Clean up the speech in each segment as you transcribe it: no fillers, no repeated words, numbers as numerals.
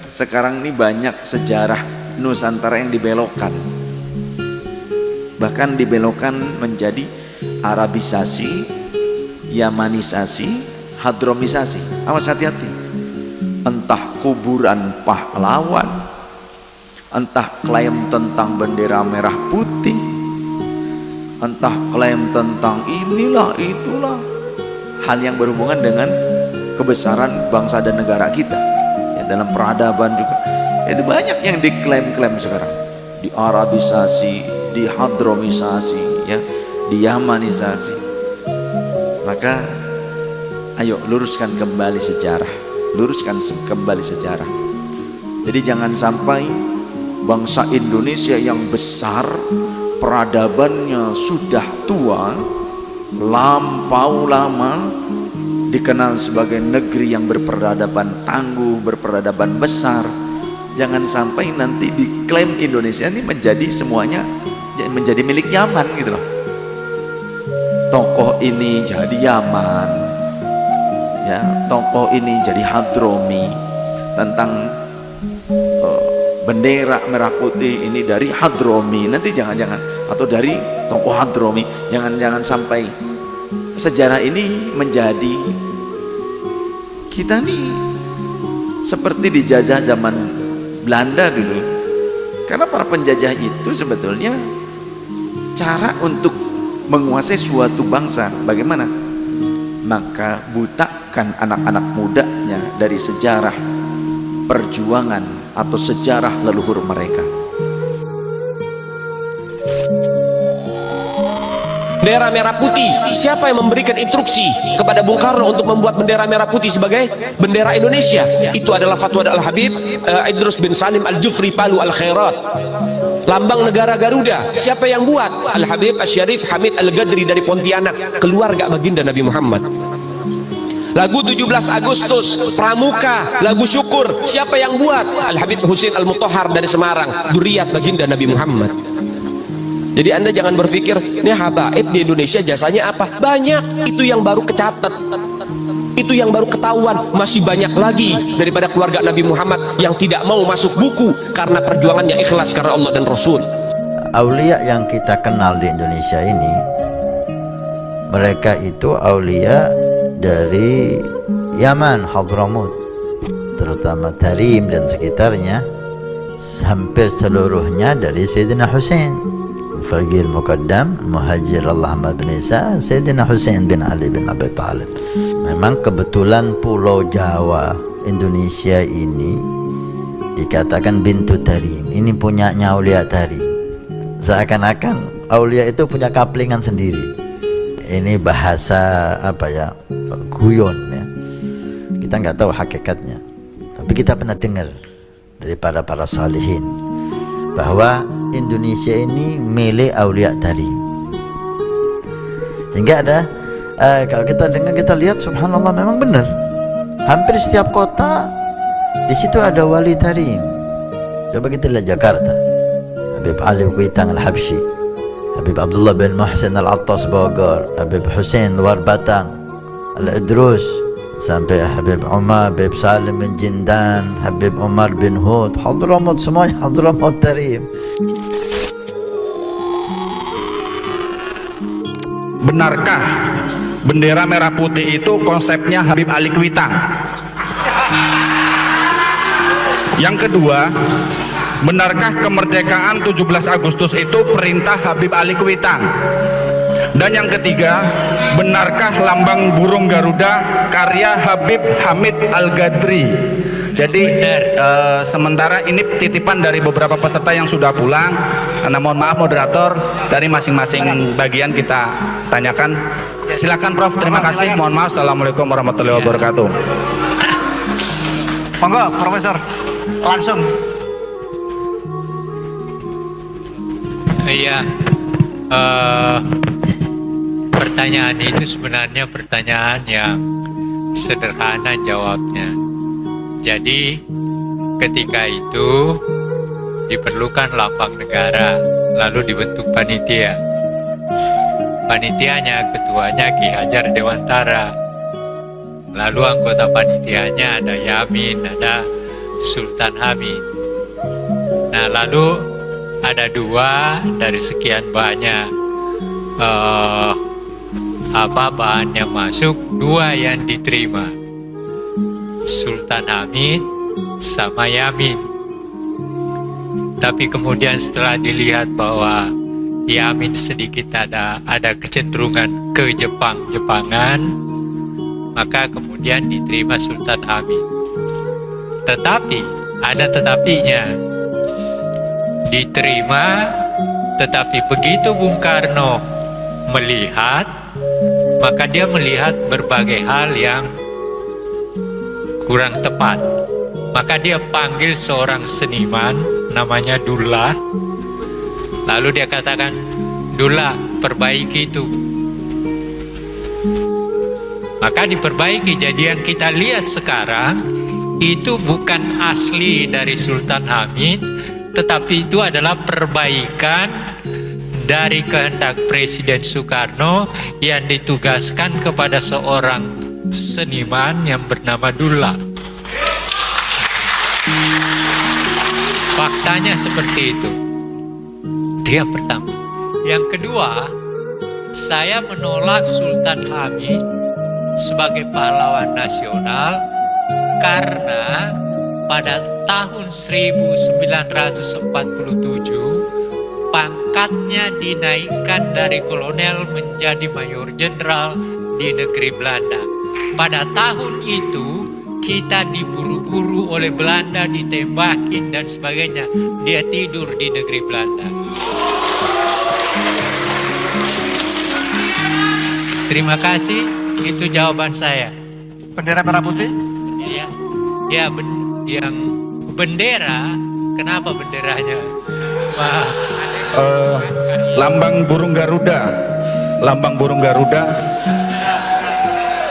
sekarang ini banyak sejarah Nusantara yang dibelokkan, bahkan dibelokkan menjadi Arabisasi, Yamanisasi, Hadromisasi. Awas, hati-hati. Entah kuburan pahlawan, entah klaim tentang bendera merah putih, entah klaim tentang inilah itulah, hal yang berhubungan dengan kebesaran bangsa dan negara kita ya, dalam peradaban juga itu banyak yang diklaim-klaim sekarang, di Arabisasi, di Hadromisasi ya, di Yamanisasi. Maka ayo luruskan kembali sejarah, luruskan kembali sejarah. Jadi jangan sampai bangsa Indonesia yang besar, peradabannya sudah tua, lampau lama, dikenal sebagai negeri yang berperadaban tangguh, berperadaban besar. Jangan sampai nanti diklaim Indonesia ini menjadi semuanya menjadi milik Yaman gitu loh. Tokoh ini jadi Yaman ya, tokoh ini jadi Hadromi, tentang bendera merah putih ini dari Hadromi, nanti jangan-jangan, atau dari tokoh Hadromi, jangan-jangan sampai sejarah ini menjadi kita nih seperti dijajah zaman Belanda dulu. Karena para penjajah itu sebetulnya cara untuk menguasai suatu bangsa bagaimana? Maka butakan anak-anak mudanya dari sejarah perjuangan atau sejarah leluhur mereka. Bendera merah putih, siapa yang memberikan instruksi kepada Bung Karno untuk membuat bendera merah putih sebagai bendera Indonesia? Itu adalah fatwa Al-Habib Idrus bin Salim Al-Jufri Palu Al-Khairat. Lambang negara Garuda, siapa yang buat? Al-Habib Asy-Syarif Hamid Al-Gadri dari Pontianak, keluarga baginda Nabi Muhammad. Lagu 17 Agustus Pramuka, lagu syukur, siapa yang buat? Al-Habib Husin Al-Mutahhar dari Semarang, dzurriyyah baginda Nabi Muhammad. Jadi Anda jangan berpikir ini habaib di Indonesia jasanya apa? Banyak, itu yang baru kecatat, itu yang baru ketahuan. Masih banyak lagi daripada keluarga Nabi Muhammad yang tidak mau masuk buku karena perjuangannya ikhlas karena Allah dan Rasul. Aulia yang kita kenal di Indonesia ini, mereka itu aulia dari Yaman, Hadramut, terutama Tarim dan sekitarnya. Hampir seluruhnya dari Sayyidina Husain, Faqih Muqaddam, Muhajir Allah Ahmad bin Isa, Sayyidina Husain bin Ali bin Abi Thalib. Memang kebetulan Pulau Jawa Indonesia ini dikatakan bintu Tarim, ini punyanya Aulia Tarim. Seakan-akan Aulia itu punya kaplingan sendiri. Ini bahasa apa ya, guyon ya, kita nggak tahu hakikatnya, tapi kita pernah dengar dari para salihin bahwa Indonesia ini milik Aulia Tarim. Sehingga ada kalau kita dengar, kita lihat, subhanallah, memang benar, hampir setiap kota di situ ada wali Tarim. Coba kita lihat Jakarta, Habib Ali Kuitang Al-Habsyi, Habib Abdullah bin Muhsin Al-Attas Bogor, Habib Husain Luar Batang Al-Idrus, sampai Habib Umar, Habib Salim bin Jindan, Habib Umar bin Hud, Hadramut, semuanya Hadramut Tarim. Benarkah bendera merah putih itu konsepnya Habib Ali Kuitang? Yang kedua, benarkah kemerdekaan 17 Agustus itu perintah Habib Ali Kuitang? Dan yang ketiga, benarkah lambang burung Garuda karya Habib Hamid Al-Gadri? Jadi sementara ini titipan dari beberapa peserta yang sudah pulang, karena mohon maaf moderator, dari masing-masing bagian kita tanyakan. Silakan Prof, terima kasih, mohon maaf. Assalamualaikum warahmatullahi wabarakatuh. Monggo Profesor, langsung. Iya, pertanyaan itu sebenarnya pertanyaan yang sederhana jawabnya. Jadi ketika itu diperlukan lambang negara, lalu dibentuk panitia. Panitianya, ketuanya Ki Hajar Dewantara. Lalu anggota panitianya ada Yamin, ada Sultan Hamid. Nah, lalu ada 2 dari sekian banyak bahan yang masuk, 2 yang diterima, Sultan Hamid sama Yamin. Tapi kemudian setelah dilihat bahwa Yamin sedikit ada kecenderungan ke Jepangan, maka kemudian diterima Sultan Hamid. Tetapi ada tetapinya, diterima, tetapi begitu Bung Karno melihat, maka dia melihat berbagai hal yang kurang tepat. Maka dia panggil seorang seniman namanya Dullah. Lalu dia katakan, Dullah, perbaiki itu. Maka diperbaiki. Jadi yang kita lihat sekarang itu bukan asli dari Sultan Hamid, tetapi itu adalah perbaikan dari kehendak Presiden Soekarno yang ditugaskan kepada seorang seniman yang bernama Dullah. Faktanya seperti itu. Itu yang pertama. Yang kedua, saya menolak Sultan Hamid sebagai pahlawan nasional karena pada tahun 1947 pangkatnya dinaikkan dari kolonel menjadi mayor jenderal di negeri Belanda. Pada tahun itu kita diburu-buru oleh Belanda, ditembakin dan sebagainya. Dia tidur di negeri Belanda. Terima kasih, itu jawaban saya. Bendera merah putih? Ya, yang bendera, kenapa benderanya? Wah. Lambang burung Garuda,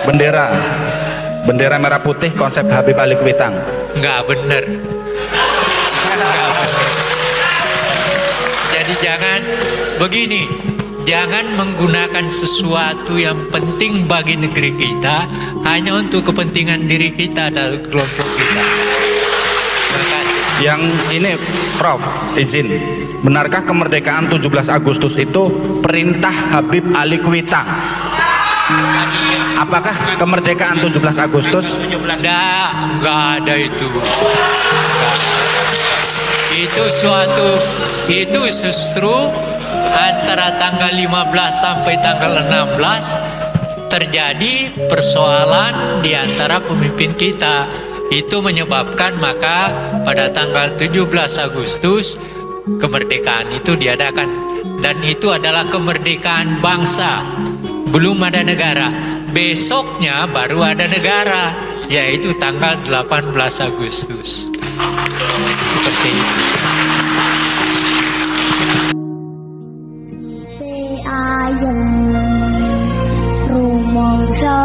bendera merah putih konsep Habib Alikwitan. Nggak benar. Jadi jangan begini, jangan menggunakan sesuatu yang penting bagi negeri kita hanya untuk kepentingan diri kita dan kelompok kita. Terima kasih. Yang ini Prof, izin, benarkah kemerdekaan 17 Agustus itu perintah Habib Alikwitan? Apakah kemerdekaan 17 Agustus? Nggak ada itu. Itu justru antara tanggal 15 sampai tanggal 16 terjadi persoalan di antara pemimpin kita. Itu menyebabkan maka pada tanggal 17 Agustus kemerdekaan itu diadakan. Dan itu adalah kemerdekaan bangsa. Belum ada negara. Besoknya baru ada negara, yaitu tanggal 18 Agustus. Seperti itu. Ayem rumangsa